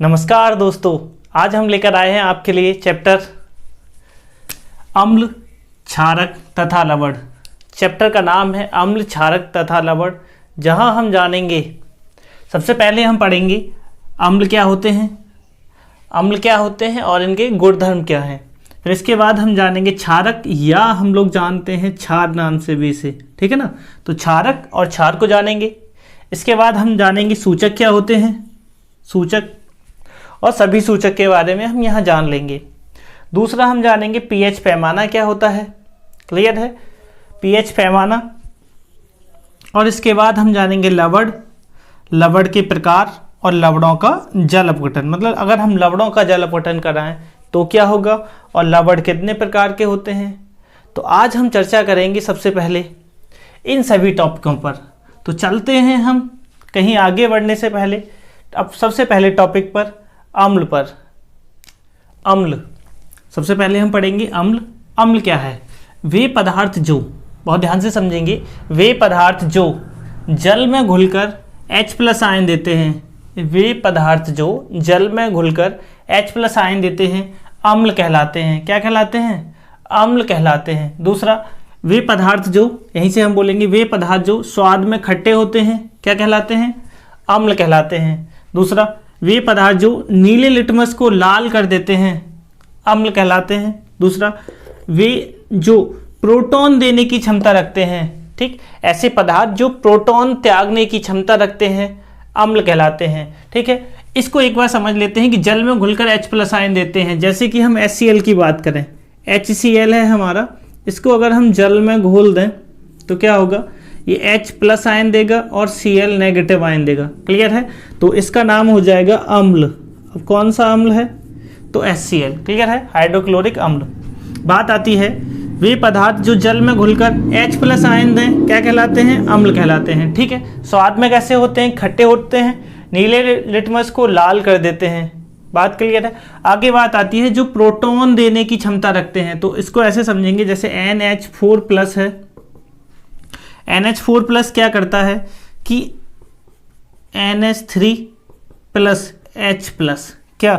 नमस्कार दोस्तों, आज हम लेकर आए हैं आपके लिए चैप्टर अम्ल, क्षारक तथा लवण। चैप्टर का नाम है अम्ल, क्षारक तथा लवण, जहां हम जानेंगे, सबसे पहले हम पढ़ेंगे अम्ल क्या होते हैं और इनके गुणधर्म क्या हैं। फिर इसके बाद हम जानेंगे क्षारक, या हम लोग जानते हैं क्षार नाम से भी इसे, ठीक है ना। तो क्षारक और क्षार को जानेंगे। इसके बाद हम जानेंगे सूचक क्या होते हैं, सूचक, और सभी सूचक के बारे में हम यहाँ जान लेंगे। दूसरा हम जानेंगे पीएच पैमाना क्या होता है, क्लियर है, पीएच पैमाना। और इसके बाद हम जानेंगे लवण, लवण के प्रकार और लवणों का जल अपघटन, मतलब अगर हम लवणों का जल अपघटन कराएं तो क्या होगा, और लवण कितने प्रकार के होते हैं। तो आज हम चर्चा करेंगे सबसे पहले इन सभी टॉपिकों पर। तो चलते हैं हम कहीं आगे बढ़ने से पहले अब सबसे पहले टॉपिक पर, अम्ल पर। अम्ल, सबसे पहले हम पढ़ेंगे अम्ल। अम्ल क्या है? वे पदार्थ जो, बहुत ध्यान से समझेंगे, वे पदार्थ जो जल में घुलकर H+ आयन देते हैं, वे पदार्थ जो जल में घुलकर H+ आयन देते हैं अम्ल कहलाते हैं। क्या कहलाते हैं? अम्ल कहलाते हैं। दूसरा, वे पदार्थ जो, यहीं से हम बोलेंगे, वे पदार्थ जो स्वाद में खट्टे होते हैं क्या कहलाते हैं? अम्ल कहलाते हैं। दूसरा, वे पदार्थ जो नीले लिटमस को लाल कर देते हैं अम्ल कहलाते हैं। दूसरा, वे जो प्रोटॉन देने की क्षमता रखते हैं, ठीक, ऐसे पदार्थ जो प्रोटॉन त्यागने की क्षमता रखते हैं अम्ल कहलाते हैं। ठीक है, इसको एक बार समझ लेते हैं कि जल में घुलकर H+ आयन देते हैं। जैसे कि हम HCl की बात करें, HCl है हमारा, इसको अगर हम जल में घोल दें तो क्या होगा, ये H+ आयन देगा और Cl नेगेटिव आयन देगा, क्लियर है। तो इसका नाम हो जाएगा अम्ल। अब कौन सा अम्ल है? तो HCl, क्लियर है, हाइड्रोक्लोरिक अम्ल। बात आती है, वे पदार्थ जो जल में घुलकर H+ आयन दें क्या कहलाते हैं? अम्ल कहलाते हैं। ठीक है, स्वाद में कैसे होते हैं? खट्टे होते हैं, नीले लिटमस को लाल कर देते हैं, बात क्लियर है। आगे बात आती है जो प्रोटॉन देने की क्षमता रखते हैं, तो इसको ऐसे समझेंगे जैसे NH4+ है। NH4+ क्या करता है कि NH3+H+ क्या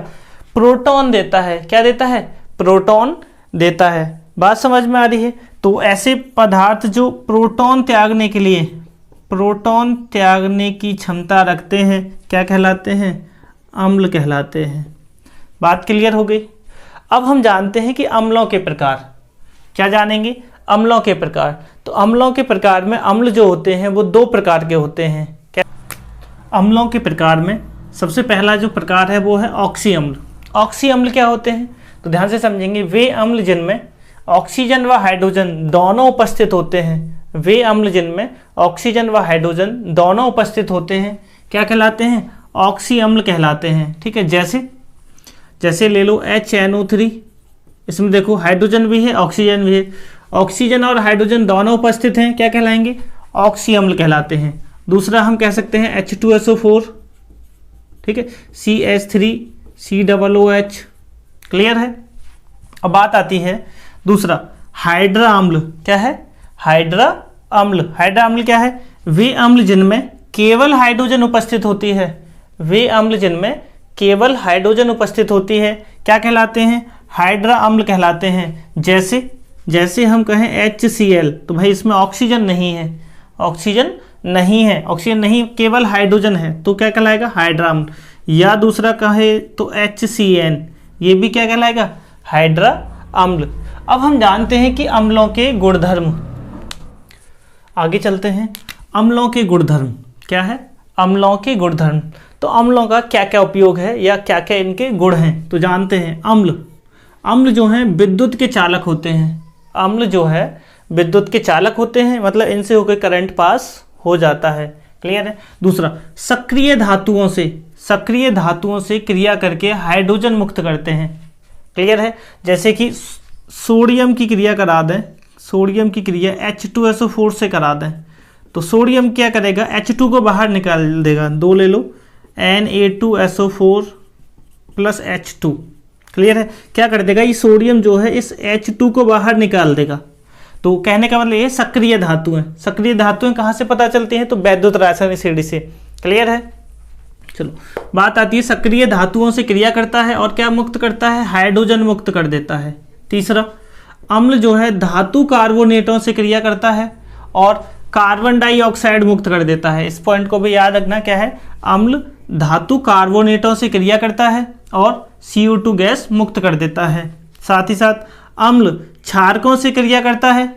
प्रोटॉन देता है, क्या देता है? प्रोटॉन देता है। बात समझ में आ रही है। तो ऐसे पदार्थ जो प्रोटॉन त्यागने के लिए, प्रोटॉन त्यागने की क्षमता रखते हैं क्या कहलाते हैं? अम्ल कहलाते हैं। बात क्लियर हो गई। अब हम जानते हैं कि अम्लों के प्रकार, क्या जानेंगे? अम्लों के प्रकार। तो अम्लों के प्रकार में अम्ल जो होते हैं वो 2 प्रकार के होते हैं। क्या? अम्लों के प्रकार में सबसे पहला जो प्रकार है वो है ऑक्सी अम्ल। ऑक्सी अम्ल क्या होते हैं? तो ध्यान से समझेंगे, वे अम्ल जिनमें ऑक्सीजन व हाइड्रोजन दोनों उपस्थित होते हैं, वे अम्ल जिनमें ऑक्सीजन व हाइड्रोजन दोनों उपस्थित होते हैं क्या कहलाते हैं? ऑक्सी अम्ल कहलाते हैं। ठीक है, जैसे ले लो HNO3, इसमें देखो हाइड्रोजन भी है ऑक्सीजन भी है, ऑक्सीजन और हाइड्रोजन दोनों उपस्थित हैं, क्या कहलाएंगे? ऑक्सी अम्ल कहलाते हैं। दूसरा हम कह सकते हैं H2SO4, ठीक है, CH3COOH, क्लियर है। अब बात आती है दूसरा, हाइड्रा अम्ल। क्या है? हाइड्रा अम्ल। हाइड्रा अम्ल क्या है? वे अम्ल जिनमें केवल हाइड्रोजन उपस्थित होती है, वे अम्ल जिनमें केवल हाइड्रोजन उपस्थित होती है क्या कहलाते हैं? हाइड्रा अम्ल कहलाते हैं। जैसे हम कहें HCl, तो भाई इसमें ऑक्सीजन नहीं है, ऑक्सीजन नहीं, केवल हाइड्रोजन है, तो क्या कहलाएगा? हाइड्रा अम्ल। या दूसरा कहे तो HCN, ये भी क्या कहलाएगा? हाइड्रा अम्ल। अब हम जानते हैं कि अम्लों के गुणधर्म, आगे चलते हैं। अम्लों के गुणधर्म क्या है? अम्लों के गुणधर्म, तो अम्लों का क्या क्या उपयोग है या क्या क्या इनके गुण हैं, तो जानते हैं। अम्ल जो हैं विद्युत के चालक होते हैं। अम्ल जो है विद्युत के चालक होते हैं, मतलब इनसे होकर करंट पास हो जाता है, क्लियर है। दूसरा, सक्रिय धातुओं से क्रिया करके हाइड्रोजन मुक्त करते हैं, क्लियर है। जैसे कि सोडियम की क्रिया करा दें, सोडियम की क्रिया H2SO4 से करा दें, तो सोडियम क्या करेगा? H2 को बाहर निकाल देगा, 2 ले लो, Na2SO4+H2, क्लियर है। क्या कर देगा? ये सोडियम जो है इस H2 को बाहर निकाल देगा। तो कहने का मतलब ये सक्रिय धातु है। सक्रिय धातुएं कहाँ से पता चलती हैं? तो वैद्युत रासायनिक श्रेणी से, क्लियर है। चलो बात आती है सक्रिय धातुओं से क्रिया करता है और क्या मुक्त करता है, हाइड्रोजन मुक्त कर देता है। तीसरा, अम्ल जो है धातु कार्बोनेटों से क्रिया करता है और कार्बन डाइऑक्साइड मुक्त कर देता है। इस पॉइंट को भी याद रखना, क्या है, अम्ल धातु कार्बोनेटों से क्रिया करता है और CO2 गैस मुक्त कर देता है। साथ ही साथ अम्ल क्षारकों से क्रिया करता है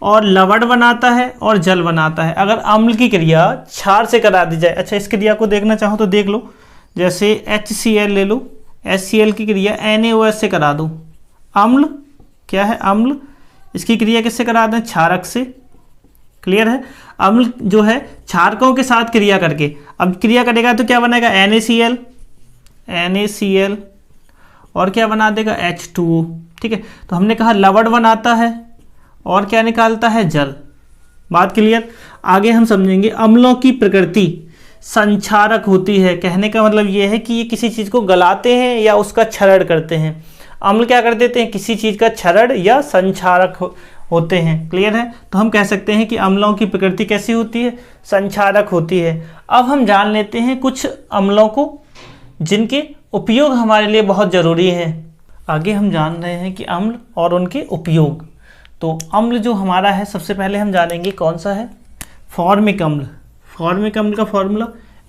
और लवण बनाता है और जल बनाता है। अगर अम्ल की क्रिया क्षार से करा दी जाए, अच्छा इस क्रिया को देखना चाहो तो देख लो, जैसे HCl ले लो, HCl की क्रिया NaOH से करा दो। अम्ल क्या है, अम्ल इसकी क्रिया किससे करा दें, क्षारक से। क्लियर है। अम्ल जो है क्षारकों के साथ क्रिया करके, अब क्रिया करेगा तो क्या बनेगा, NaCl और क्या बना देगा, H2O। ठीक है, तो हमने कहा लवण बनाता है और क्या निकालता है, जल। बात क्लियर। आगे हम समझेंगे अम्लों की प्रकृति संक्षारक होती है। कहने का मतलब ये है कि ये किसी चीज़ को गलाते हैं या उसका क्षरण करते हैं। अम्ल क्या कर देते हैं, किसी चीज़ का क्षरण या संक्षारक होते हैं। क्लियर है। तो हम कह सकते हैं कि अम्लों की प्रकृति कैसी होती है, संक्षारक होती है। अब हम जान लेते हैं कुछ अम्लों को जिनके उपयोग हमारे लिए बहुत ज़रूरी है। आगे हम जान रहे हैं कि अम्ल और उनके उपयोग। तो अम्ल जो हमारा है, सबसे पहले हम जानेंगे कौन सा है, फॉर्मिक अम्ल। फॉर्मिक अम्ल का फॉर्मूला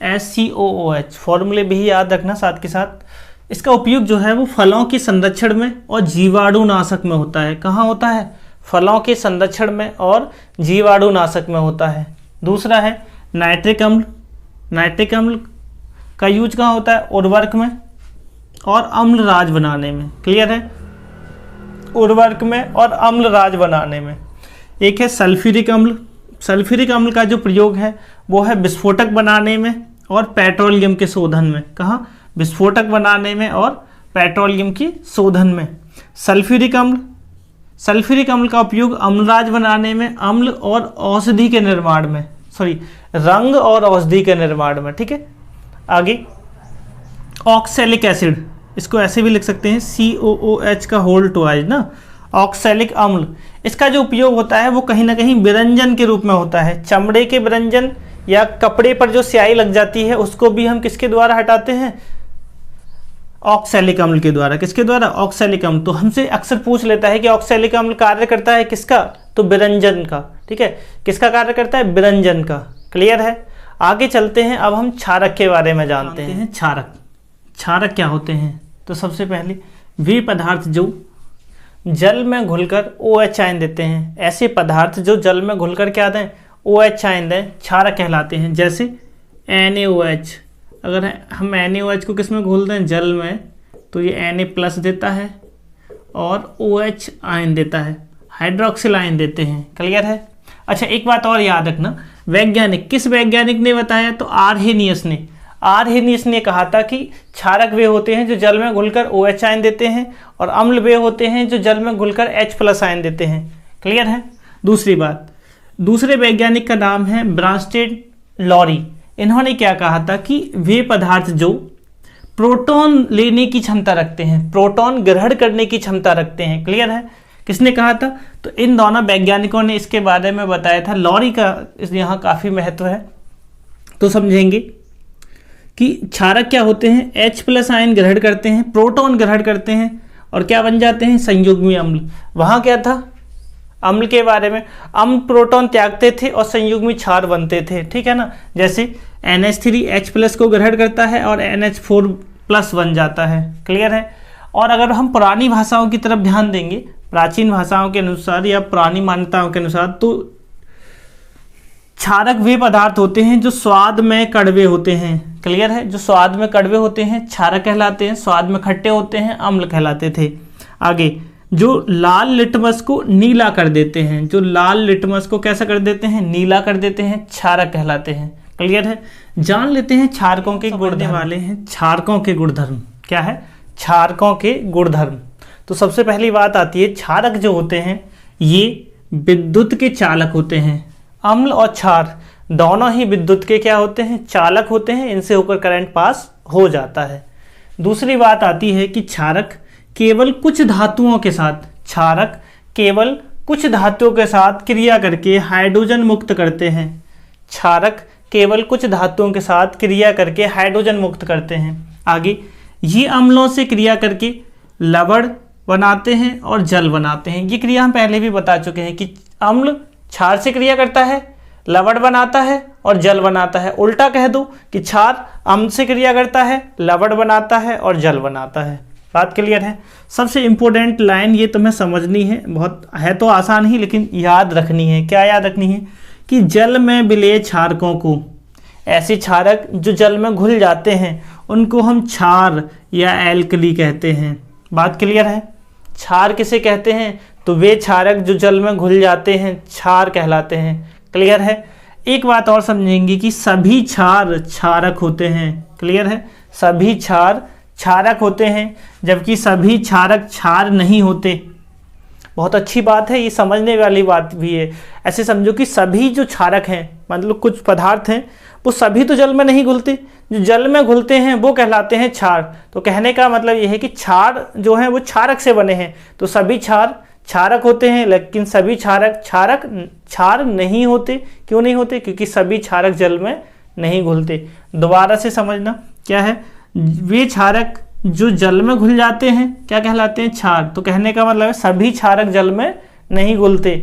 HCOOH, फॉर्मूले भी याद रखना साथ के साथ। इसका उपयोग जो है वो फलों के संरक्षण में और जीवाणुनाशक में होता है। कहाँ होता है, फलों के संरक्षण में और जीवाणुनाशक में होता है। दूसरा है नाइट्रिक अम्ल। नाइट्रिक अम्ल का यूज कहाँ होता है, उर्वरक में और अम्लराज बनाने में। क्लियर है, उर्वरक में और अम्लराज बनाने में। एक है सल्फ्यूरिक अम्ल। सल्फ्यूरिक अम्ल का जो प्रयोग है वो है विस्फोटक बनाने में और पेट्रोलियम के शोधन में। कहाँ, विस्फोटक बनाने में और पेट्रोलियम के शोधन में। सल्फ्यूरिक अम्ल, सल्फ्यूरिक अम्ल का उपयोग अम्लराज बनाने में, अम्ल और औषधि के निर्माण में, रंग और औषधि के निर्माण में। ठीक है। आगे ऑक्सैलिक एसिड, इसको ऐसे भी लिख सकते हैं COOH का होल ट्वाइस ना, ऑक्सैलिक अम्ल। इसका जो उपयोग होता है वो कहीं ना कहीं विरंजन के रूप में होता है। चमड़े के विरंजन या कपड़े पर जो स्याही लग जाती है उसको भी हम किसके द्वारा हटाते हैं, ऑक्सैलिक अम्ल के द्वारा। किसके द्वारा, ऑक्सैलिक अम्ल। तो हमसे अक्सर पूछ लेता है कि ऑक्सैलिक अम्ल कार्य करता है किसका, तो विरंजन का। ठीक है, किसका कार्य करता है, विरंजन का। क्लियर है। आगे चलते हैं, अब हम क्षारक के बारे में जानते हैं। क्षारक, क्षारक क्या होते हैं, तो सबसे पहले वे पदार्थ जो जल में घुलकर OH आयन देते हैं। ऐसे पदार्थ जो जल में घुलकर क्या दें, OH आयन दें, क्षारक कहलाते हैं। जैसे NaOH, अगर हम NaOH को किस में घोल दें, जल में, तो ये Na+ देता है और OH आयन देता है, हाइड्रोक्सिल आयन देते हैं। क्लियर है। अच्छा एक बात और याद रखना, वैज्ञानिक, किस वैज्ञानिक ने बताया, तो आर्हेनियस ने। आर्हेनियस ने कहा था कि क्षारक वे होते हैं जो जल में घुलकर OH आयन देते हैं और अम्ल वे होते हैं जो जल में घुलकर H+ आयन देते हैं। क्लियर है। दूसरी बात, दूसरे वैज्ञानिक का नाम है ब्रांस्टेड लॉरी। इन्होंने क्या कहा था कि वे पदार्थ जो प्रोटॉन लेने की क्षमता रखते हैं, प्रोटॉन ग्रहण करने की क्षमता रखते हैं। क्लियर है। किसने कहा था, तो इन दोनों वैज्ञानिकों ने इसके बारे में बताया था। लॉरी का यहाँ काफ़ी महत्व है। तो समझेंगे कि क्षारक क्या होते हैं, H+ आयन ग्रहण करते हैं, प्रोटॉन ग्रहण करते हैं और क्या बन जाते हैं, संयुग्मी अम्ल। वहाँ क्या था, अम्ल के बारे में, अम्ल प्रोटॉन त्यागते थे और संयुग्मी क्षार बनते थे। ठीक है ना। जैसे NH3 H+ को ग्रहण करता है और NH4+ बन जाता है। क्लियर है। और अगर हम पुरानी भाषाओं की तरफ ध्यान देंगे, प्राचीन भाषाओं के अनुसार या पुरानी मान्यताओं के अनुसार, तो क्षारक वे पदार्थ होते हैं जो स्वाद में कड़वे होते हैं। क्लियर है। जो स्वाद में कड़वे होते हैं क्षारक कहलाते हैं, स्वाद में खट्टे होते हैं अम्ल कहलाते थे। आगे जो लाल लिटमस को नीला कर देते हैं, जो लाल लिटमस को कैसा कर देते हैं, नीला कर देते हैं, क्षारक कहलाते हैं। क्लियर है। जान लेते हैं क्षारकों के गुणधर्म वाले हैं। क्षारकों के गुणधर्म क्या है, क्षारकों के गुणधर्म। तो सबसे पहली बात आती है, क्षारक जो होते हैं ये विद्युत के चालक होते हैं। अम्ल और क्षार दोनों ही विद्युत के क्या होते हैं, चालक होते हैं। इनसे होकर करंट पास हो जाता है। दूसरी बात आती है कि क्षारक केवल कुछ धातुओं के साथ, क्षारक केवल कुछ धातुओं के साथ क्रिया करके हाइड्रोजन मुक्त करते हैं। क्षारक केवल कुछ धातुओं के साथ क्रिया करके हाइड्रोजन मुक्त करते हैं। आगे, ये अम्लों से क्रिया करके लवण बनाते हैं और जल बनाते हैं। ये क्रिया हम पहले भी बता चुके हैं कि अम्ल क्षार से क्रिया करता है, लवण बनाता है और जल बनाता है। उल्टा कह दो कि क्षार अम्ल से क्रिया करता है, लवण बनाता है और जल बनाता है। बात क्लियर है। सबसे इम्पोर्टेंट लाइन ये तुम्हें समझनी है, बहुत है तो आसान ही, लेकिन याद रखनी है। क्या याद रखनी है? कि जल में विलेय क्षारकों को, ऐसे क्षारक जो जल में घुल जाते हैं उनको हम क्षार या एल्कली कहते हैं। बात क्लियर है। क्षार किसे कहते हैं? तो वे क्षारक जो जल में घुल जाते हैं क्षार कहलाते हैं। क्लियर है। एक बात और समझेंगे कि सभी क्षार क्षारक होते हैं। क्लियर है। सभी क्षार क्षारक होते हैं, जबकि सभी क्षारक क्षार नहीं होते। बहुत अच्छी बात है, ये समझने वाली बात भी है। ऐसे समझो कि सभी जो क्षारक हैं, मतलब कुछ पदार्थ हैं, वो सभी तो जल में नहीं घुलते, जो जल में घुलते हैं वो कहलाते हैं क्षार। तो कहने का मतलब ये है कि क्षार जो है वो क्षारक से बने हैं। तो सभी क्षार क्षारक होते हैं, लेकिन सभी क्षारक क्षार नहीं होते। क्यों नहीं होते? क्योंकि सभी क्षारक जल में नहीं घुलते। दोबारा से समझना क्या है। वे क्षारक जो जल में घुल जाते हैं क्या कहलाते हैं? क्षार। तो कहने का मतलब है सभी क्षारक जल में नहीं घुलते।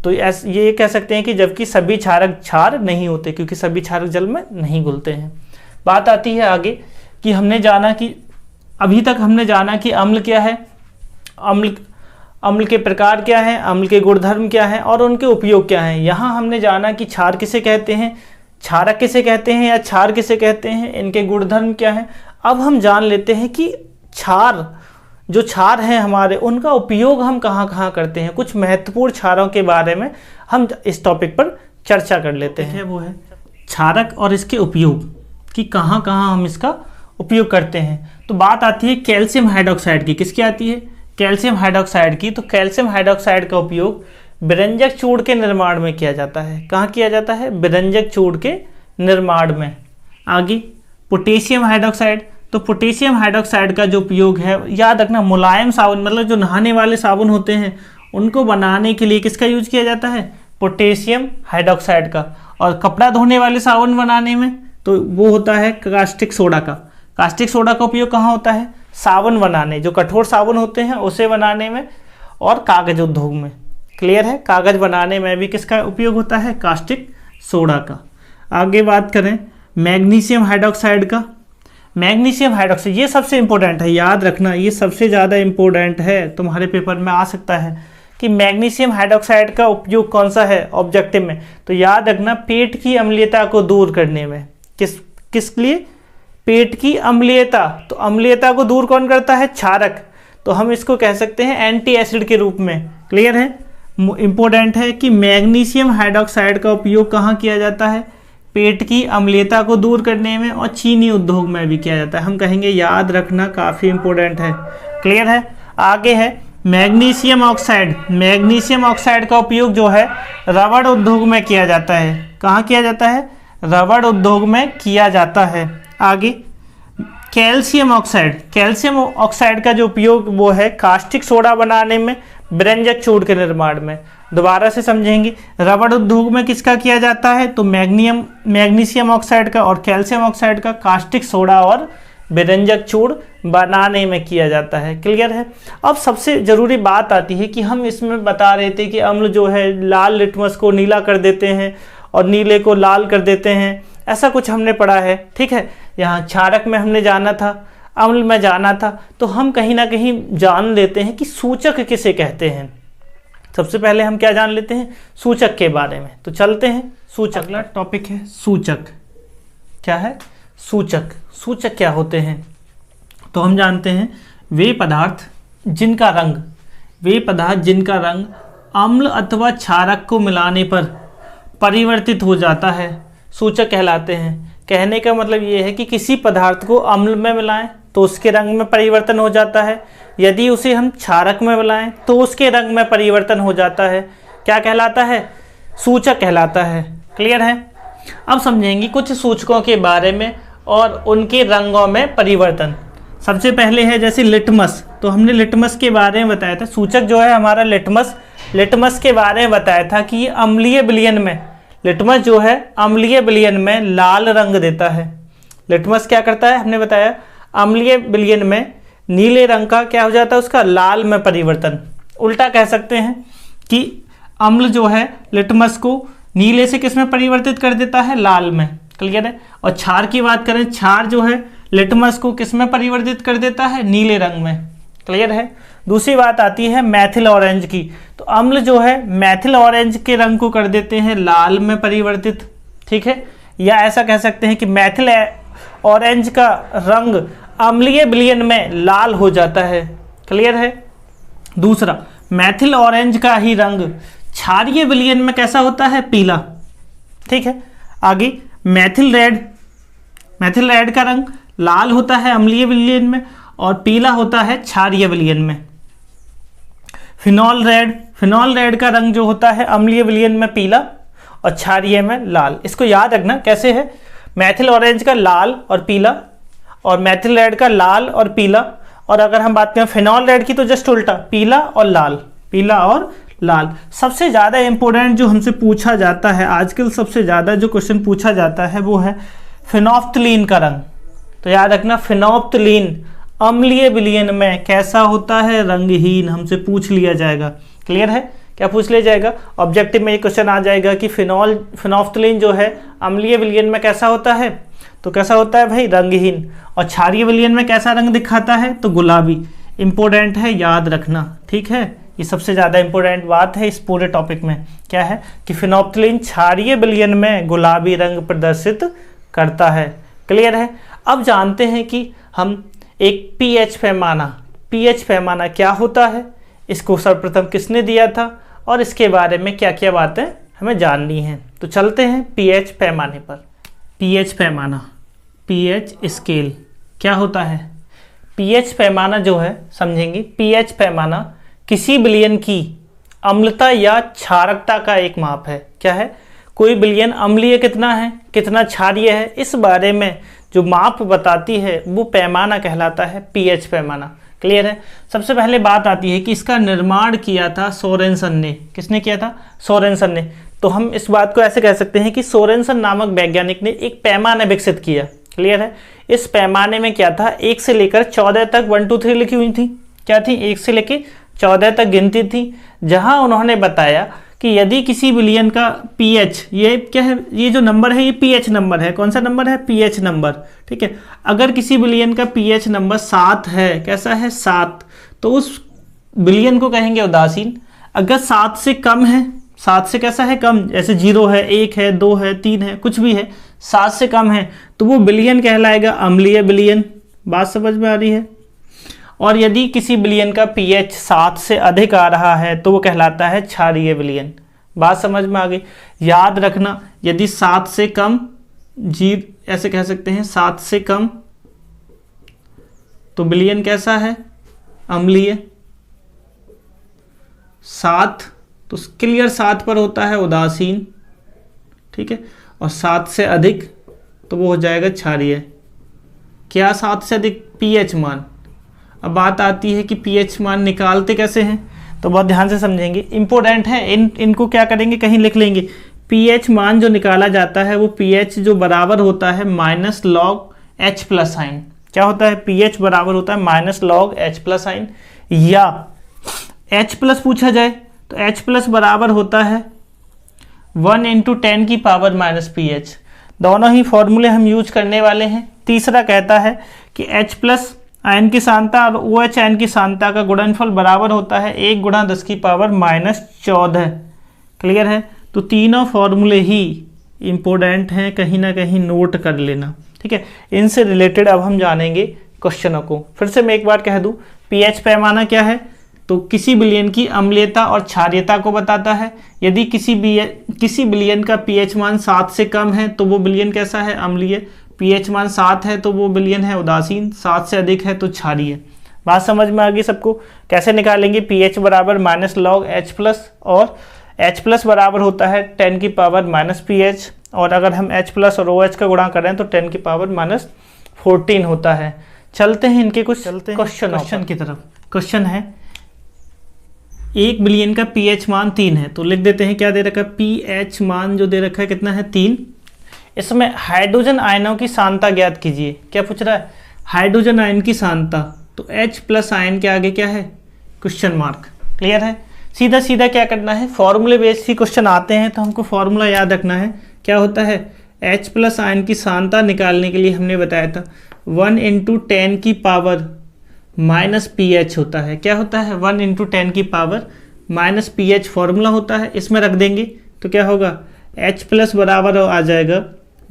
तो ये कह सकते हैं कि जबकि सभी क्षारक क्षार नहीं होते, क्योंकि सभी क्षारक जल में नहीं घुलते हैं। बात आती है आगे कि हमने जाना कि अभी तक हमने जाना कि अम्ल क्या है, अम्ल के प्रकार क्या हैं, अम्ल के गुणधर्म क्या हैं और उनके उपयोग क्या हैं। यहाँ हमने जाना कि क्षार किसे कहते हैं, क्षारक किसे कहते हैं या क्षार किसे कहते हैं, इनके गुणधर्म क्या हैं। अब हम जान लेते हैं कि जो क्षार हैं हमारे, उनका उपयोग हम कहाँ कहाँ करते हैं। कुछ महत्वपूर्ण क्षारों के बारे में हम इस टॉपिक पर चर्चा कर लेते हैं। वो है क्षारक और इसके उपयोग कि कहाँ कहाँ हम इसका उपयोग करते हैं। तो बात आती है कैल्शियम हाइड्रोक्साइड की। किसकी आती है? कैल्शियम हाइड्रोक्साइड की। तो कैल्शियम हाइड्रोक्साइड का उपयोग विरंजक चूर्ण के निर्माण में किया जाता है। कहाँ किया जाता है? विरंजक चूर्ण के निर्माण में। आगे, पोटेशियम हाइड्रोक्साइड। तो पोटेशियम हाइड्रोक्साइड का जो उपयोग है, याद रखना, मुलायम साबुन, मतलब जो नहाने वाले साबुन होते हैं उनको बनाने के लिए किसका यूज किया जाता है? पोटेशियम हाइड्रोक्साइड का। और कपड़ा धोने वाले साबुन बनाने में तो वो होता है कास्टिक सोडा का। कास्टिक सोडा का उपयोग कहाँ होता है? साबुन बनाने, जो कठोर साबुन होते हैं उसे बनाने में, और कागज उद्योग में। क्लियर है। कागज बनाने में भी किसका उपयोग होता है? कास्टिक सोडा का। आगे बात करें मैग्नीशियम हाइड्रोक्साइड का। मैग्नीशियम हाइड्रोक्साइड ये सबसे इंपॉर्टेंट है, याद रखना, ये सबसे ज़्यादा इंपॉर्टेंट है, तुम्हारे पेपर में आ सकता है कि मैग्नीशियम हाइड्रोक्साइड का उपयोग कौन सा है ऑब्जेक्टिव में। तो याद रखना, पेट की अम्लीयता को दूर करने में। किस लिए? पेट की अम्लीयता। तो अम्लीयता को दूर कौन करता है? क्षारक। तो हम इसको कह सकते हैं एंटी एसिड के रूप में। क्लियर है। इंपॉर्टेंट है कि मैग्नीशियम हाइड्रोक्साइड का उपयोग कहाँ किया जाता है? पेट की अम्लीयता को दूर करने में और चीनी उद्योग में भी किया जाता है। हम कहेंगे, याद रखना, काफ़ी इंपॉर्टेंट है। क्लियर है। आगे है मैग्नीशियम ऑक्साइड। मैग्नीशियम ऑक्साइड का उपयोग जो है रबड़ उद्योग में किया जाता है। कहाँ किया जाता है? रबड़ उद्योग में किया जाता है। आगे कैल्शियम ऑक्साइड। कैल्शियम ऑक्साइड का जो उपयोग वो है कास्टिक सोडा बनाने में, विरंजक चूर्ण के निर्माण में। दोबारा से समझेंगे, रबड़ उद्योग में किसका किया जाता है? तो मैग्नीशियम ऑक्साइड का और कैल्शियम ऑक्साइड का कास्टिक सोडा और विरंजक चूर्ण बनाने में किया जाता है। क्लियर है। अब सबसे ज़रूरी बात आती है कि हम इसमें बता रहे थे कि अम्ल जो है लाल लिटमस को नीला कर देते हैं और नीले को लाल कर देते हैं, ऐसा कुछ हमने पढ़ा है। ठीक है। यहाँ क्षारक में हमने जाना था, अम्ल में जाना था, तो हम कहीं ना कहीं जान लेते हैं कि सूचक किसे कहते हैं। सबसे पहले हम क्या जान लेते हैं? सूचक के बारे में। तो चलते हैं सूचक। अगला टॉपिक है सूचक। क्या है? सूचक। सूचक क्या होते हैं? तो हम जानते हैं वे पदार्थ जिनका रंग अम्ल अथवा क्षारक को मिलाने पर परिवर्तित हो जाता है, सूचक कहलाते हैं। कहने का मतलब ये है कि किसी पदार्थ को अम्ल में मिलाएं तो उसके रंग में परिवर्तन हो जाता है, यदि उसे हम क्षारक में मिलाएं तो उसके रंग में परिवर्तन हो जाता है। क्या कहलाता है? सूचक कहलाता है। क्लियर है। अब समझेंगे कुछ सूचकों के बारे में और उनके रंगों में परिवर्तन। सबसे पहले है जैसे लिटमस। तो हमने लिटमस के बारे में बताया था, सूचक जो है हमारा लिटमस के बारे में बताया था कि ये अम्लीय विलयन में, लिटमस जो है अम्लीय विलयन में लाल रंग देता है। लिटमस क्या करता है, हमने बताया अम्लीय विलयन में नीले रंग का क्या हो जाता है, उसका लाल में परिवर्तन। उल्टा कह सकते हैं कि अम्ल जो है लिटमस को नीले से किस में परिवर्तित कर देता है, लाल में। क्लियर है। और क्षार की बात करें, क्षार जो है लिटमस को किस में परिवर्तित कर देता है, नीले रंग में। क्लियर है। दूसरी बात आती है मैथिल ऑरेंज की। तो अम्ल जो है मैथिल ऑरेंज के रंग को कर देते हैं लाल में परिवर्तित। ठीक है। या ऐसा कह सकते हैं कि मैथिल ऑरेंज का रंग अम्लीय विलयन में लाल हो जाता है। क्लियर है। दूसरा, मैथिल ऑरेंज का ही रंग क्षारीय विलयन में कैसा होता है, पीला। ठीक है। आगे मैथिल रेड का रंग लाल होता है अम्लीय विलयन में और पीला होता है क्षारीय विलयन में। फिनॉल रेड का रंग जो होता है अम्लीय विलयन में पीला और क्षारीय में लाल। इसको याद रखना कैसे है, मैथिल ऑरेंज का लाल और पीला और मैथिल रेड का लाल और पीला। और अगर हम बात करें फिनॉल रेड की तो जस्ट उल्टा, पीला और लाल। सबसे ज़्यादा इंपॉर्टेंट जो हमसे पूछा जाता है आजकल, सबसे ज़्यादा जो क्वेश्चन पूछा जाता है वो है फिनोफ्थलीन का रंग। तो याद रखना, फिनोफ्थलीन अम्लीय विलयन में कैसा होता है, रंगहीन। हमसे पूछ लिया जाएगा। क्लियर है। क्या पूछ लिया जाएगा, ऑब्जेक्टिव में ये क्वेश्चन आ जाएगा कि फिनोफ्थलीन जो है अम्लीय विलयन में कैसा होता है, तो कैसा होता है भाई, रंगहीन। और क्षारीय विलयन में कैसा रंग दिखाता है, तो गुलाबी। इंपॉर्टेंट है, याद रखना। ठीक है। ये सबसे ज़्यादा इंपॉर्टेंट बात है इस पूरे टॉपिक में। क्या है कि फिनोफ्थलीन क्षारीय विलयन में गुलाबी रंग प्रदर्शित करता है। क्लियर है। अब जानते हैं कि हम एक पीएच पैमाना क्या होता है, इसको सर्वप्रथम किसने दिया था और इसके बारे में क्या क्या बातें हमें जाननी हैं। तो चलते हैं पीएच पैमाने पर। पीएच स्केल क्या होता है, पीएच पैमाना जो है समझेंगे। पीएच पैमाना किसी विलयन की अम्लता या क्षारकता का एक माप है। क्या है, कोई विलयन अम्लीय कितना है, कितना क्षारीय है, इस बारे में जो माप बताती है वो पैमाना कहलाता है, पीएच पैमाना। क्लियर है। सबसे पहले बात आती है कि इसका निर्माण किया था सोरेनसन ने। किसने किया था, सोरेनसन ने। तो हम इस बात को ऐसे कह सकते हैं कि सोरेनसन नामक वैज्ञानिक ने एक पैमाना विकसित किया। क्लियर है। इस पैमाने में क्या था, 1 से लेकर 14 तक 1 2 3 लिखी हुई थी। क्या थी, 1 से लेकर 14 तक गिनती थी, जहां उन्होंने बताया कि यदि किसी विलयन का पीएच, ये क्या है, ये जो नंबर है ये पीएच नंबर है। कौन सा नंबर है, पीएच नंबर। ठीक है। अगर किसी विलयन का पीएच नंबर 7 है, कैसा है, 7, तो उस विलयन को कहेंगे उदासीन। अगर 7 से कम है, 7 से कैसा है, कम, जैसे 0 है, 1 है, 2 है, 3 है, कुछ भी है, 7 से कम है तो वो विलयन कहलाएगा अम्लीय विलयन। बात समझ में आ रही है। और यदि किसी विलयन का पीएच 7 से अधिक आ रहा है तो वो कहलाता है क्षारीय विलयन। बात समझ में आ गई। याद रखना, यदि 7 से कम, ऐसे कह सकते हैं 7 से कम, तो विलयन कैसा है, अम्लीय। 7 तो क्लियर 7 पर होता है उदासीन। ठीक है। और 7 से अधिक तो वो हो जाएगा क्षारीय। क्या 7 से अधिक, पीएच मान। अब बात आती है कि पीएच मान निकालते कैसे हैं, तो बहुत ध्यान से समझेंगे, इंपॉर्टेंट है। इनको क्या करेंगे, कहीं लिख लेंगे। पीएच मान जो निकाला जाता है वो पीएच जो बराबर होता है minus log H plus sign. क्या होता है, पीएच बराबर होता है minus log H plus sign. या एच प्लस पूछा जाए तो एच प्लस बराबर होता है 1 × 10 की पावर माइनस पीएच। दोनों ही फॉर्मूले हम यूज करने वाले हैं। तीसरा कहता है कि एच प्लस आयन की सांद्रता और ओ एच आयन की सांद्रता का गुणनफल बराबर होता है 1 × 10 की पावर माइनस 14। क्लियर है। तो तीनों फॉर्मूले ही इंपॉर्टेंट हैं, कहीं ना कहीं नोट कर लेना। ठीक है। इनसे रिलेटेड अब हम जानेंगे क्वेश्चनों को। फिर से मैं एक बार कह दूं, पीएच पैमाना क्या है, तो किसी विलयन की अम्लीयता और क्षारीयता को बताता है। यदि किसी विलयन का पीएच मान 7 से कम है तो वो विलयन कैसा है, अम्लीय। पीएच मान 7 है तो वो विलयन है उदासीन। 7 से अधिक है तो क्षारीय। बात समझ में आ गई सबको। कैसे निकालेंगे, पीएच बराबर माइनस लॉग एच प्लस, और एच प्लस बराबर होता है 10 की पावर माइनस पीएच, और अगर हम एच प्लस और ओ एच का गुणा करें तो 10 की पावर माइनस 14 होता है। चलते हैं इनके कुछ क्वेश्चन की तरफ। क्वेश्चन है 1 बिलियन का pH मान 3 है, तो लिख देते हैं क्या दे रखा है, pH मान जो दे रखा है कितना है 3। इसमें हाइड्रोजन आयनों की सांद्रता ज्ञात कीजिए। क्या पूछ रहा है, हाइड्रोजन आयन की सांद्रता, तो H+ आयन के आगे क्या है, क्वेश्चन मार्क। क्लियर है, सीधा सीधा क्या करना है, फॉर्मूले बेस्ड ही क्वेश्चन आते हैं तो हमको फॉर्मूला याद रखना है। क्या होता है, H+ आयन की सांद्रता निकालने के लिए हमने बताया था 1 × 10 की पावर माइनस pH होता है। क्या होता है, 1 × 10 की पावर माइनस pH फॉर्मूला होता है, इसमें रख देंगे तो क्या होगा, H+ बराबर आ जाएगा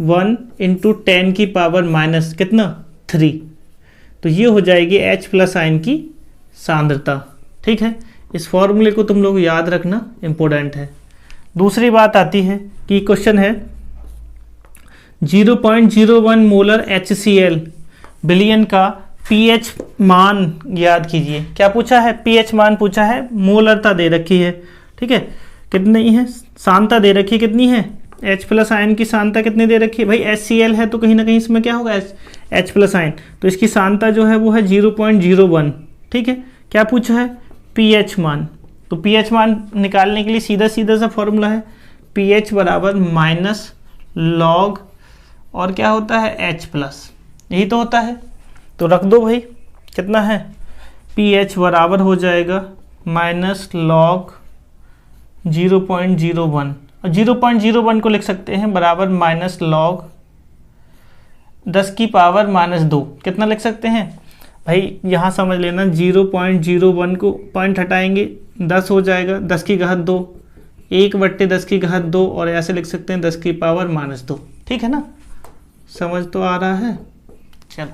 1 × 10 की पावर माइनस कितना 3। तो ये हो जाएगी H+ आयन की सांद्रता। ठीक है, इस फॉर्मूले को तुम लोग याद रखना, इंपॉर्टेंट है। दूसरी बात आती है कि क्वेश्चन है 0.01 मोलर HCl बिलियन का pH मान याद कीजिए। क्या पूछा है, pH मान पूछा है, मोलरता दे रखी है। ठीक है, कितनी है, सांद्रता दे रखी है कितनी है, H+ आयन की सांद्रता कितनी दे रखी है भाई, HCl है तो कहीं ना कहीं इसमें क्या होगा, H+ आयन, तो इसकी सांद्रता जो है वो है 0.01। ठीक है, क्या पूछा है, pH मान, तो pH मान निकालने के लिए सीधा सीधा सा फॉर्मूला है pH बराबर माइनस लॉग और क्या होता है H+, यही तो होता है। तो रख दो भाई, कितना है, pH बराबर हो जाएगा माइनस लॉग 0.01, और 0.01 को लिख सकते हैं बराबर माइनस लॉग 10 की पावर माइनस 2। कितना लिख सकते हैं भाई, यहाँ समझ लेना 0.01 को पॉइंट हटाएंगे 10 हो जाएगा, 10 की घात 2, 1/10 की घात 2, और ऐसे लिख सकते हैं 10 की पावर माइनस 2। ठीक है ना, समझ तो आ रहा है। चलो,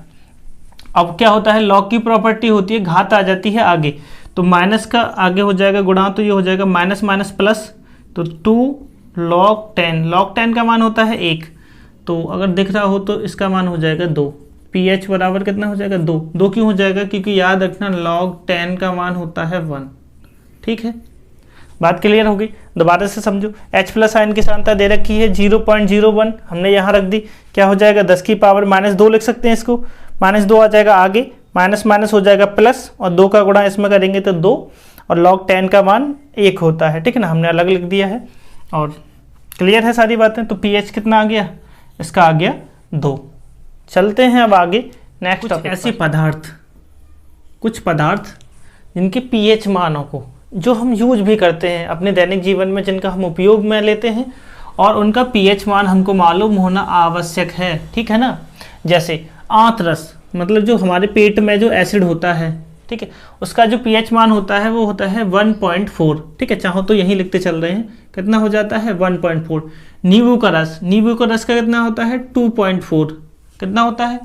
अब क्या होता है, लॉग की प्रॉपर्टी होती है घात आ जाती है आगे, तो माइनस का आगे हो जाएगा गुणा, तो ये हो जाएगा माइनस माइनस प्लस, तो 2 log 10, log 10 का मान होता है 1, तो अगर दिख रहा हो तो इसका मान हो जाएगा 2। pH बराबर कितना हो जाएगा 2। 2 क्यों हो जाएगा, क्योंकि याद रखना log 10 का मान होता है 1। ठीक है, बात क्लियर हो गई। दोबारा से समझो, H+ आयन की सांद्रता दे रखी है 0.01, हमने यहाँ रख दी, क्या हो जाएगा 10 की पावर माइनस 2 लिख सकते हैं इसको, माइनस 2 आ जाएगा आगे, माइनस माइनस हो जाएगा प्लस, और 2 का गुणा इसमें करेंगे तो 2, और log 10 का मान 1 होता है। ठीक है ना, हमने अलग लिख दिया है, और क्लियर है सारी बातें। तो pH कितना आ गया, इसका आ गया 2। चलते हैं अब आगे नेक्स्ट टॉपिक। ऐसे पदार्थ, कुछ पदार्थ जिनके pH मानों को जो हम यूज भी करते हैं अपने दैनिक जीवन में, जिनका हम उपयोग में लेते हैं, और उनका pH मान हमको मालूम होना आवश्यक है। ठीक है ना, जैसे आंतरस, मतलब जो हमारे पेट में जो एसिड होता है, ठीक है, उसका जो pH मान होता है वो होता है 1.4। ठीक है, चाहो तो यही लिखते चल रहे हैं, कितना हो जाता है 1.4। नींबू का रस, नींबू का रस का कितना होता है 2.4, कितना होता है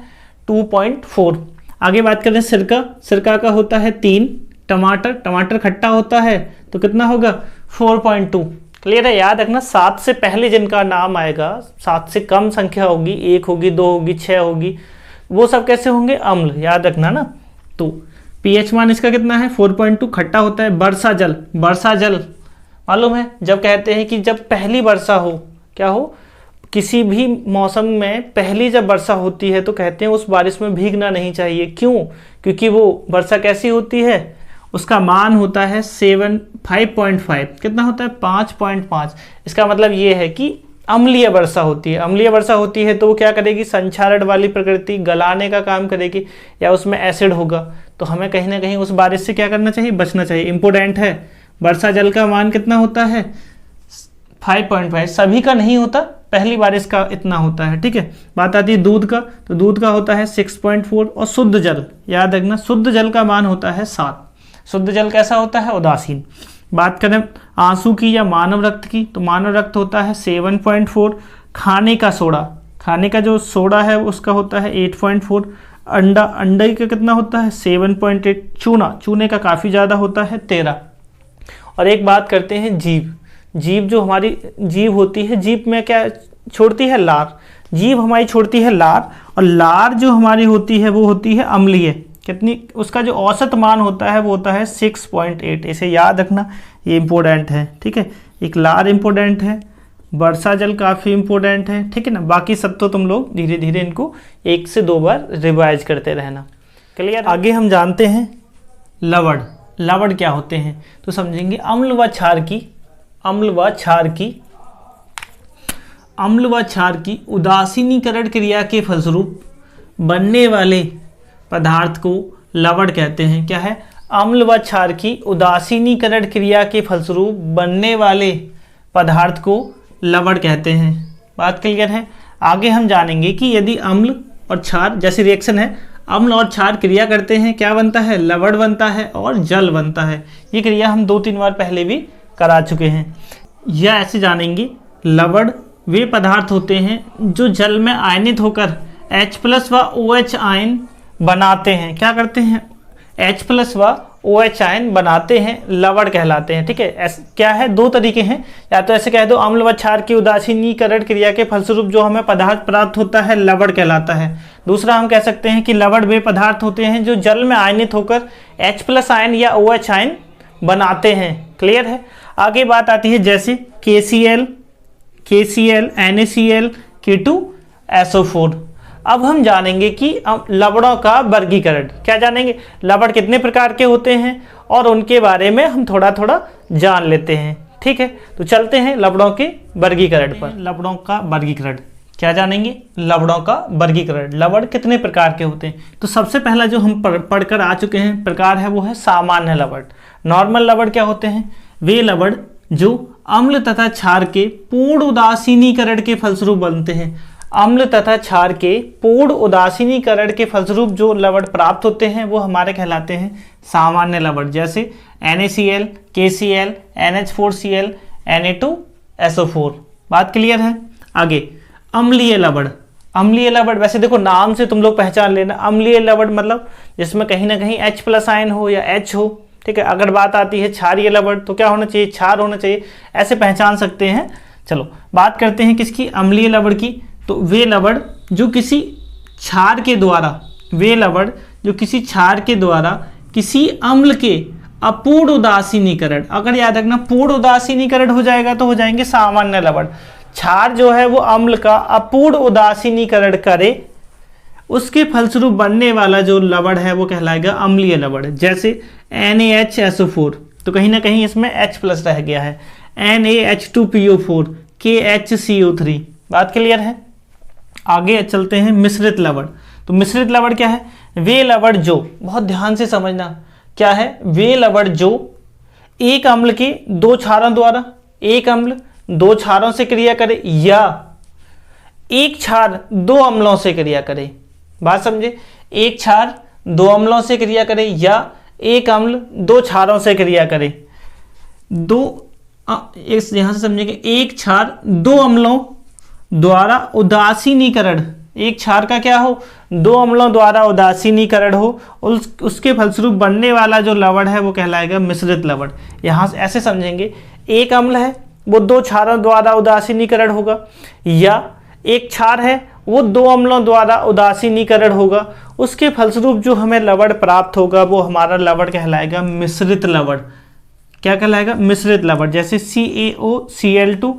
2.4। आगे बात करें सिरका, सिरका का होता है 3। टमाटर, टमाटर खट्टा होता है तो कितना होगा 4.2। क्लियर है, याद रखना 7 से पहले जिनका नाम आएगा, 7 से कम संख्या होगी, 1 होगी, 2 होगी, 6 होगी, वो सब कैसे होंगे, अम्ल, याद रखना ना। तो pH मान इसका कितना है 4.2, खट्टा होता है। वर्षा जल, वर्षा जल मालूम है, जब कहते हैं कि जब पहली वर्षा हो, क्या हो, किसी भी मौसम में पहली जब वर्षा होती है तो कहते हैं उस बारिश में भीगना नहीं चाहिए। क्यों, क्योंकि वो वर्षा कैसी होती है, उसका मान होता है 5.5, कितना होता है 5.5। इसका मतलब ये है कि अम्लीय वर्षा होती है। अम्लीय वर्षा होती है तो वो क्या करेगी, संक्षारण वाली प्रकृति, गलाने का काम करेगी, या उसमें एसिड होगा, तो हमें कहीं ना कहीं उस बारिश से क्या करना चाहिए, बचना चाहिए। इंपोर्टेंट है, वर्षा जल का मान कितना होता है 5.5, सभी का नहीं होता, पहली बारिश का इतना होता है। ठीक है, बात आती है दूध का, तो दूध का होता है 6.4। और शुद्ध जल, याद रखना शुद्ध जल का मान होता है 7। शुद्ध जल कैसा होता है, उदासीन। बात करें आंसू की या मानव रक्त की, तो मानव रक्त होता है 7.4। खाने का सोडा, खाने का जो सोडा है उसका होता है 8.4। अंडा, अंडे का कितना होता है 7.8। चूना, चूने का काफ़ी ज़्यादा होता है 13। और एक बात करते हैं जीभ, जीभ जो हमारी जीभ होती है, जीभ में क्या छोड़ती है, लार। जीभ हमारी छोड़ती है लार, और लार जो हमारी होती है वो होती है अम्लीय। कितनी, उसका जो औसत मान होता है वो होता है 6.8। इसे याद रखना, ये इम्पोर्टेंट है। ठीक है, एक लार इम्पोर्टेंट है, वर्षा जल काफ़ी इम्पोर्टेंट है। ठीक है ना, बाकी सब तो तुम लोग धीरे धीरे इनको 1 से 2 बार रिवाइज करते रहना। क्लियर। आगे हम जानते हैं लवण। लवण क्या होते हैं, तो समझेंगे अम्ल व क्षार की उदासीनीकरण क्रिया के फलस्वरूप बनने वाले पदार्थ को लवण कहते हैं। क्या है? अम्ल व क्षार की उदासीनीकरण क्रिया के फलस्वरूप बनने वाले पदार्थ को लवण कहते हैं। बात क्लियर है? आगे हम जानेंगे कि यदि अम्ल और क्षार जैसे रिएक्शन है, अम्ल और क्षार क्रिया करते हैं, क्या बनता है? लवण बनता है और जल बनता है। ये क्रिया हम 2-3 बार पहले भी करा चुके हैं। या ऐसे जानेंगे, लवण वे पदार्थ होते हैं जो जल में आयनित होकर H+ व OH आयन बनाते हैं। क्या करते हैं? H+ व OH आयन बनाते हैं, लवण कहलाते हैं। ठीक है, क्या है? 2 तरीके हैं, या तो ऐसे कह दो अम्ल व क्षार की उदासीनीकरण क्रिया के फलस्वरूप जो हमें पदार्थ प्राप्त होता है लवण कहलाता है। दूसरा हम कह सकते हैं कि लवण वे पदार्थ होते हैं जो जल में आयनित होकर H+ आयन या OH आयन बनाते हैं। क्लियर है? आगे बात आती है जैसे KCl, NaCl, K2SO4। अब हम जानेंगे कि लवणों का वर्गीकरण। क्या जानेंगे? लवण कितने प्रकार के होते हैं और उनके बारे में हम थोड़ा थोड़ा जान लेते हैं। ठीक है, तो चलते हैं लवणों के वर्गीकरण पर। लवणों का वर्गीकरण क्या जानेंगे? लवणों का वर्गीकरण, लवण कितने प्रकार के होते हैं। तो सबसे पहला जो हम पढ़कर आ चुके हैं प्रकार है वो है सामान्य लवण। नॉर्मल लवण क्या होते हैं? वे लवण जो अम्ल तथा क्षार के पूर्ण उदासीनीकरण के फलस्वरूप बनते हैं। अम्ल तथा क्षार के पूर्ण उदासीनीकरण के फलस्वरूप जो लवण प्राप्त होते हैं वो हमारे कहलाते हैं सामान्य लवण। जैसे NaCl, KCl, NH4Cl, Na2SO4। बात क्लियर है? आगे अम्लीय लवण। अम्लीय लवण वैसे देखो नाम से तुम लोग पहचान लेना, अम्लीय लवण मतलब जिसमें कहीं ना कहीं H+ आयन हो या H हो। ठीक है, अगर बात आती है क्षारीय लवण तो क्या होना चाहिए? क्षार होना चाहिए, ऐसे पहचान सकते हैं। चलो बात करते हैं किसकी? अम्लीय लवण की। तो वे लवण जो किसी क्षार के द्वारा किसी अम्ल के अपूर्ण उदासीनीकरण, अगर याद रखना पूर्ण उदासीनीकरण हो जाएगा तो हो जाएंगे सामान्य लवण। क्षार जो है वो अम्ल का अपूर्ण उदासीनीकरण करे, उसके फलस्वरूप बनने वाला जो लवण है वो कहलाएगा अम्लीय लवण। जैसे NaHSO4, तो कहीं ना कहीं इसमें H+ रह गया है। NaH2PO4, KHCO3। बात क्लियर है? आगे चलते हैं मिश्रित लवण। तो मिश्रित लवण क्या है? वे लवण जो, बहुत ध्यान से समझना, क्या है? वे लवण जो एक अम्ल के 2 क्षारों द्वारा, एक अम्ल 2 क्षारों से क्रिया करे या एक क्षार 2 अम्लों से क्रिया करे। बात समझे? एक क्षार 2 अम्लों से क्रिया करे या एक अम्ल 2 क्षारों से क्रिया करे। यहां से समझेंगे, एक क्षार 2 अम्लों द्वारा उदासीनीकरण, एक क्षार का क्या हो? 2 अम्लों द्वारा उदासीनीकरण हो, उसके फलस्वरूप बनने वाला जो लवण है वो कहलाएगा मिश्रित लवण। यहाँ से ऐसे समझेंगे, एक अम्ल है वो 2 क्षारों द्वारा उदासीनीकरण होगा, या एक क्षार है वो 2 अम्लों द्वारा उदासीनीकरण होगा, उसके फलस्वरूप जो हमें लवण प्राप्त होगा वो हमारा लवण कहलाएगा मिश्रित लवण। क्या कहलाएगा? मिश्रित लवण। जैसे CaOCl2,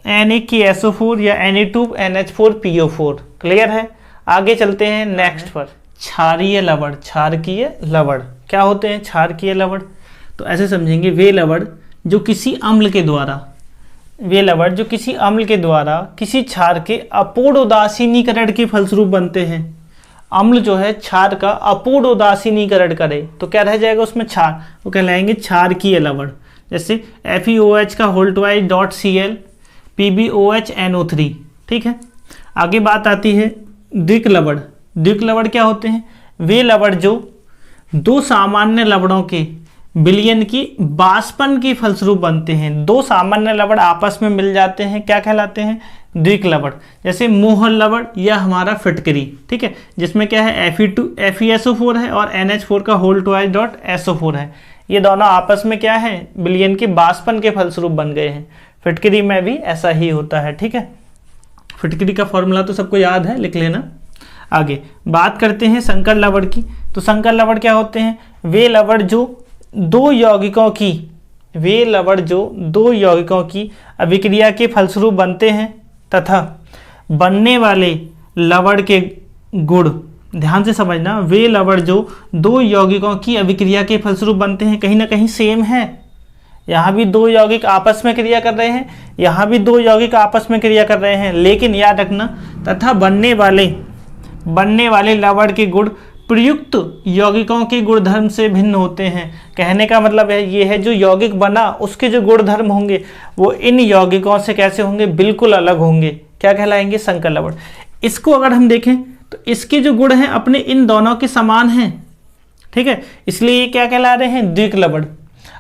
NaKSO4 या Na2NH4PO4। क्लियर है? आगे चलते हैं नेक्स्ट पर, क्षारीय लवण। क्षारकीय लवण क्या होते हैं? क्षारकीय लवण तो ऐसे समझेंगे, वे लवण जो किसी अम्ल के द्वारा किसी क्षार के अपूर्ण उदासीनीकरण के फलस्वरूप बनते हैं। अम्ल जो है क्षार का अपूर्ण उदासीनीकरण करे तो क्या रह जाएगा उसमें? क्षार, वो कहलाएंगे क्षारकीय लवण। जैसे FeOH(Cl), PbOH(NO3). ठीक है, आगे बात आती है द्विक लवण। द्विक लवण क्या होते हैं? वे लवण जो 2 सामान्य लवणों के विलयन की बाष्पन के फलस्वरूप बनते हैं। 2 सामान्य लवण आपस में मिल जाते हैं, क्या कहलाते हैं? द्विक लवण। जैसे मोहन लवण या हमारा फिटकरी। ठीक है, जिसमें क्या है? FeSO4 है और NH4(SO4) है। ये दोनों आपस में क्या है? विलयन के बाष्पन के फलस्वरूप बन गए हैं। फिटकरी में भी ऐसा ही होता है। ठीक है, फिटकरी का फॉर्मूला तो सबको याद है, लिख लेना। आगे बात करते हैं संकर लवण की। तो संकर लवण क्या होते हैं? वे लवण जो 2 यौगिकों की अभिक्रिया के फलस्वरूप बनते हैं तथा बनने वाले लवण के गुण ध्यान से समझना, वे लवण जो दो यौगिकों की अभिक्रिया के फलस्वरूप बनते हैं कहीं ना कहीं सेम है। यहाँ भी दो यौगिक आपस में क्रिया कर रहे हैं, यहाँ भी दो यौगिक आपस में क्रिया कर रहे हैं, लेकिन याद रखना तथा बनने वाले लवण के गुण प्रयुक्त यौगिकों के गुणधर्म से भिन्न होते हैं। कहने का मतलब है ये है, जो यौगिक बना उसके जो गुणधर्म होंगे वो इन यौगिकों से कैसे होंगे, बिल्कुल अलग होंगे। क्या कहलाएंगे, संकर लवण। इसको अगर हम देखें तो इसके जो गुण हैं अपने इन दोनों के समान हैं, ठीक है, इसलिए ये क्या कहला रहे हैं, द्विक लवण।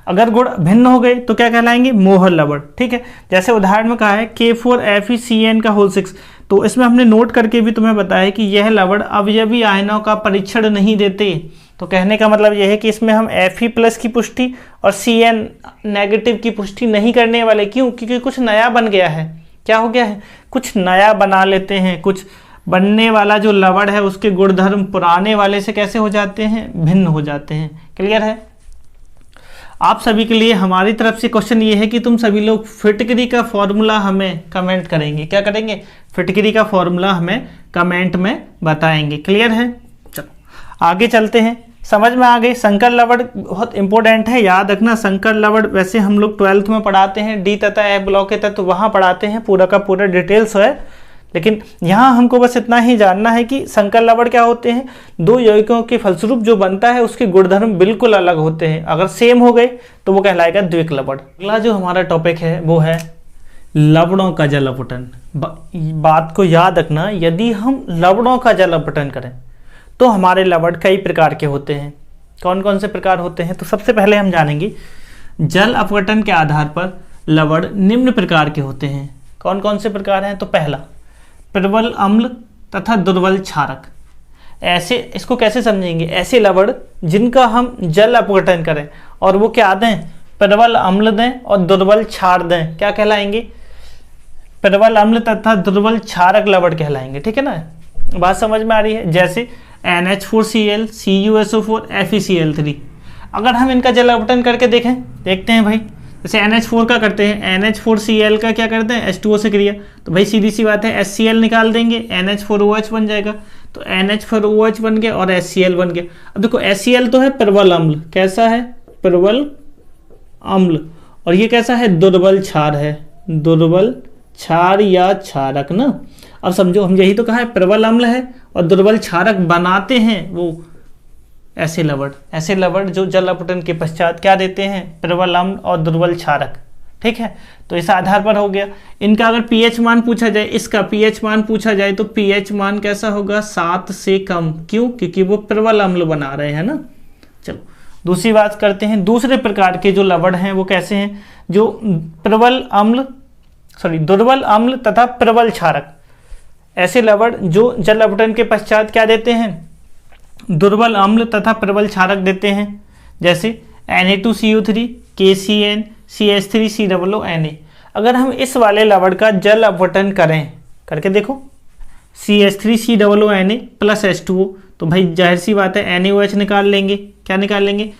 अगर गुण भिन्न हो गए तो क्या कहलाएंगे, मोहर लवण। ठीक है, जैसे उदाहरण में कहा है K4FeCN6, तो इसमें हमने नोट करके भी तुम्हें बताया कि यह लवण अवयवी आयनों का परीक्षण नहीं देते। तो कहने का मतलब यह है कि इसमें हम Fe+ की पुष्टि और Cn- की पुष्टि नहीं करने वाले। क्यों, क्योंकि कुछ नया बन गया है। क्या हो गया है, कुछ नया बना लेते हैं। कुछ बनने वाला जो लवण है उसके गुणधर्म पुराने वाले से कैसे हो जाते हैं, भिन्न हो जाते हैं। क्लियर है। आप सभी के लिए हमारी तरफ से क्वेश्चन ये है कि तुम सभी लोग फिटकरी का फॉर्मूला हमें कमेंट करेंगे। क्या करेंगे, फिटकरी का फॉर्मूला हमें कमेंट में बताएंगे। क्लियर है। चलो आगे चलते हैं, समझ में आ गई। संकर लवण बहुत इंपॉर्टेंट है, याद रखना। संकर लवण वैसे हम लोग 12th में पढ़ाते हैं, डी तथा ए ब्लॉक के तत्व वहाँ पढ़ाते हैं, पूरा का पूरा डिटेल्स है। लेकिन यहाँ हमको बस इतना ही जानना है कि संकर लवण क्या होते हैं, दो यौगिकों के फलस्वरूप जो बनता है उसके गुणधर्म बिल्कुल अलग होते हैं। अगर सेम हो गए तो वो कहलाएगा द्विक लवण। अगला जो हमारा टॉपिक है वो है लवणों का जल अपघटन। बात को याद रखना, यदि हम लवणों का जल अपघटन करें तो हमारे लवण कई प्रकार के होते हैं। कौन कौन से प्रकार होते हैं, तो सबसे पहले हम जानेंगे जल अपघटन के आधार पर लवण निम्न प्रकार के होते हैं। कौन कौन से प्रकार हैं, तो पहला प्रबल अम्ल तथा दुर्बल क्षारक। ऐसे इसको कैसे समझेंगे, ऐसे लवण जिनका हम जल अपघटन करें और वो क्या दें, प्रबल अम्ल दें और दुर्बल क्षार दें, क्या कहलाएंगे, प्रबल अम्ल तथा दुर्बल क्षारक लवण कहलाएंगे। ठीक है ना, बात समझ में आ रही है। जैसे NH4Cl, CuSO4, FeCl3। अगर हम इनका जल अपघटन करके देखते हैं भाई, जैसे NH4 का करते हैं, NH4Cl का क्या करते हैं, H2O से क्रिया, तो भाई सीधी सी बात है HCl निकाल देंगे, NH4OH बन जाएगा। तो NH4OH बन गया और HCl बन गया। अब देखो HCl तो है प्रबल अम्ल, कैसा है, प्रबल अम्ल, और ये कैसा है, दुर्बल क्षार है, दुर्बल क्षार या क्षारक ना। अब समझो, हम यही तो कहा है, प्रबल अम्ल है और दुर्बल क्षारक बनाते हैं वो ऐसे लवण जो जल अपघटन के पश्चात क्या देते हैं, प्रबल अम्ल और दुर्बल क्षारक। ठीक है, तो इस आधार पर हो गया। इनका अगर pH मान पूछा जाए, इसका pH मान पूछा जाए तो pH मान कैसा होगा, 7 से कम। क्यों, क्योंकि वो प्रबल अम्ल बना रहे हैं ना। चलो दूसरी बात करते हैं, दूसरे प्रकार के जो लवण हैं वो कैसे हैं, जो दुर्बल अम्ल तथा प्रबल क्षारक। ऐसे लवण जो जल अपघटन के पश्चात क्या देते हैं, दुर्बल अम्ल तथा प्रबल क्षारक देते हैं। जैसे Na2CO3, KCN, CH3COONA। अगर हम इस वाले लवण का जल अपघटन करके देखो, CH3COONA प्लस H2O, तो भाई जाहिर सी बात है NaOH निकाल लेंगे। क्या निकाल लेंगे,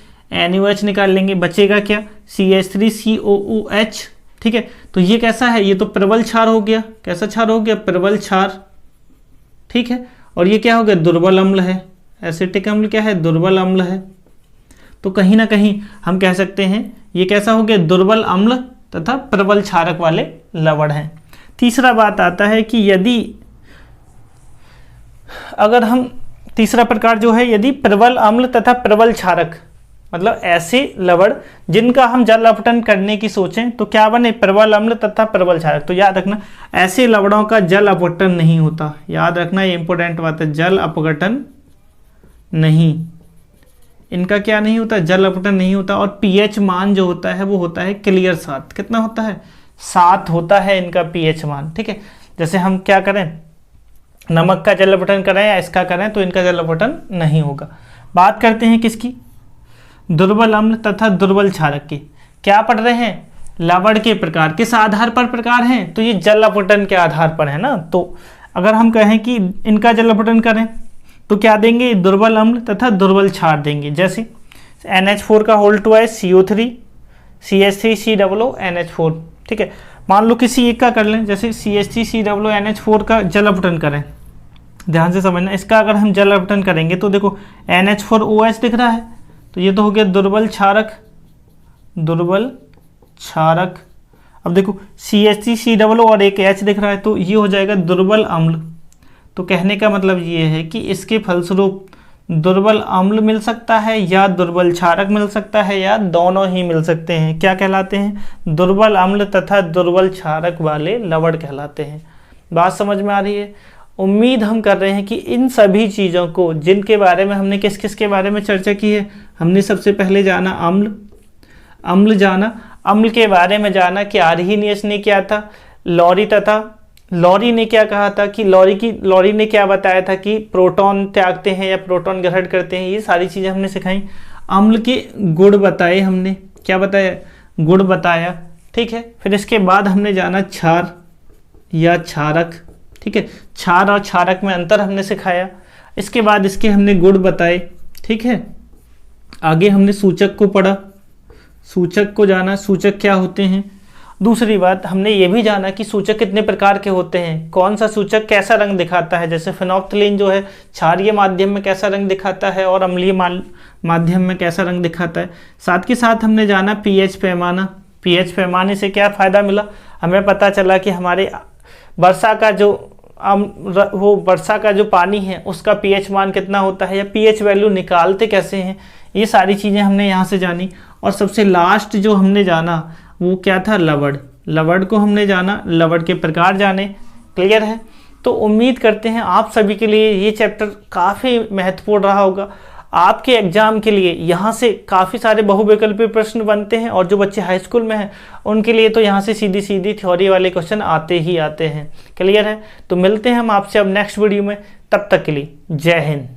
NaOH निकाल लेंगे, बचेगा क्या, CH3COOH। ठीक है, तो ये कैसा है, ये तो प्रबल क्षार हो गया। कैसा क्षार हो गया, प्रबल क्षार। ठीक है, और ये क्या हो गया, दुर्बल अम्ल है। एसिटिक अम्ल क्या है, दुर्बल अम्ल है। तो कहीं ना कहीं हम कह सकते हैं ये कैसा हो गया, दुर्बल अम्ल तथा प्रबल क्षारक वाले लवण हैं। तीसरा बात आता है कि यदि अगर हम तीसरा प्रकार जो है, यदि प्रबल अम्ल तथा प्रबल क्षारक, मतलब ऐसे लवण जिनका हम जल अपघटन करने की सोचें तो क्या बने, प्रबल अम्ल तथा प्रबल क्षारक। तो याद रखना ऐसे लवणों का जल अपघटन नहीं होता। याद रखना, ये इंपॉर्टेंट बात है, जल अपघटन नहीं, इनका क्या नहीं होता, जल अपघटन नहीं होता। और pH मान जो होता है वो होता है क्लियर 7। कितना होता है, 7 होता है इनका pH मान। ठीक है, जैसे हम क्या करें, नमक का जल अपघटन करें या इसका करें तो इनका जल अपघटन नहीं होगा। बात करते हैं किसकी, दुर्बल अम्ल तथा दुर्बल क्षारक की। क्या पढ़ रहे हैं, लवण के प्रकार किस आधार पर प्रकार हैं, तो ये जल अपघटन के आधार पर है ना। तो अगर हम कहें कि इनका जल अपघटन करें तो क्या देंगे, दुर्बल अम्ल तथा दुर्बल क्षार देंगे। जैसे NH4 का होल 2 है CO3, CH3COONH4। ठीक है, मान लो किसी एक का कर लें, जैसे CH3COONH4 का जल अपघटन करें ध्यान से समझना। इसका अगर हम जल अपघटन करेंगे तो देखो NH4OH दिख रहा है, तो ये तो हो गया दुर्बल क्षारक, दुर्बल क्षारक। अब देखो CH3COO और एक H दिख रहा है, तो ये हो जाएगा दुर्बल अम्ल। तो कहने का मतलब ये है कि इसके फलस्वरूप दुर्बल अम्ल मिल सकता है या दुर्बल क्षारक मिल सकता है या दोनों ही मिल सकते हैं। क्या कहलाते हैं? दुर्बल अम्ल तथा दुर्बल क्षारक वाले लवण कहलाते हैं। बात समझ में आ रही है? उम्मीद हम कर रहे हैं कि इन सभी चीज़ों को, जिनके बारे में हमने किस किस के बारे में चर्चा की है, हमने सबसे पहले जाना अम्ल जाना, अम्ल के बारे में जाना कि आर्हीनियस ने क्या था, लॉरी ने क्या कहा था कि लॉरी ने क्या बताया था कि प्रोटॉन त्यागते हैं या प्रोटॉन ग्रहण करते हैं, ये सारी चीज़ें हमने सिखाई। अम्ल के गुण बताए हमने, क्या बताया? गुण बताया, ठीक है। फिर इसके बाद हमने जाना क्षार या क्षारक, ठीक है। क्षार और क्षारक में अंतर हमने सिखाया। इसके बाद इसके हमने गुण बताए, ठीक है। आगे हमने सूचक को पढ़ा, सूचक को जाना, सूचक क्या होते हैं। दूसरी बात हमने ये भी जाना कि सूचक कितने प्रकार के होते हैं, कौन सा सूचक कैसा रंग दिखाता है। जैसे फेनोल्फ्थालीन जो है क्षारीय माध्यम में कैसा रंग दिखाता है और अम्लीय माध्यम में कैसा रंग दिखाता है। साथ के साथ हमने जाना पीएच पैमाना। पीएच पैमाने से क्या फ़ायदा मिला? हमें पता चला कि हमारे वर्षा का जो पानी है उसका पीएच मान कितना होता है या पीएच वैल्यू निकालते कैसे हैं। ये सारी चीज़ें हमने यहाँ से जानी। और सबसे लास्ट जो हमने जाना वो क्या था? लवण को हमने जाना, लवण के प्रकार जाने। क्लियर है? तो उम्मीद करते हैं आप सभी के लिए ये चैप्टर काफ़ी महत्वपूर्ण रहा होगा। आपके एग्जाम के लिए यहाँ से काफ़ी सारे बहुविकल्पीय प्रश्न बनते हैं और जो बच्चे हाई स्कूल में हैं उनके लिए तो यहाँ से सीधी सीधी थ्योरी वाले क्वेश्चन आते ही आते हैं। क्लियर है? तो मिलते हैं हम आपसे अब नेक्स्ट वीडियो में, तब तक के लिए जय हिंद।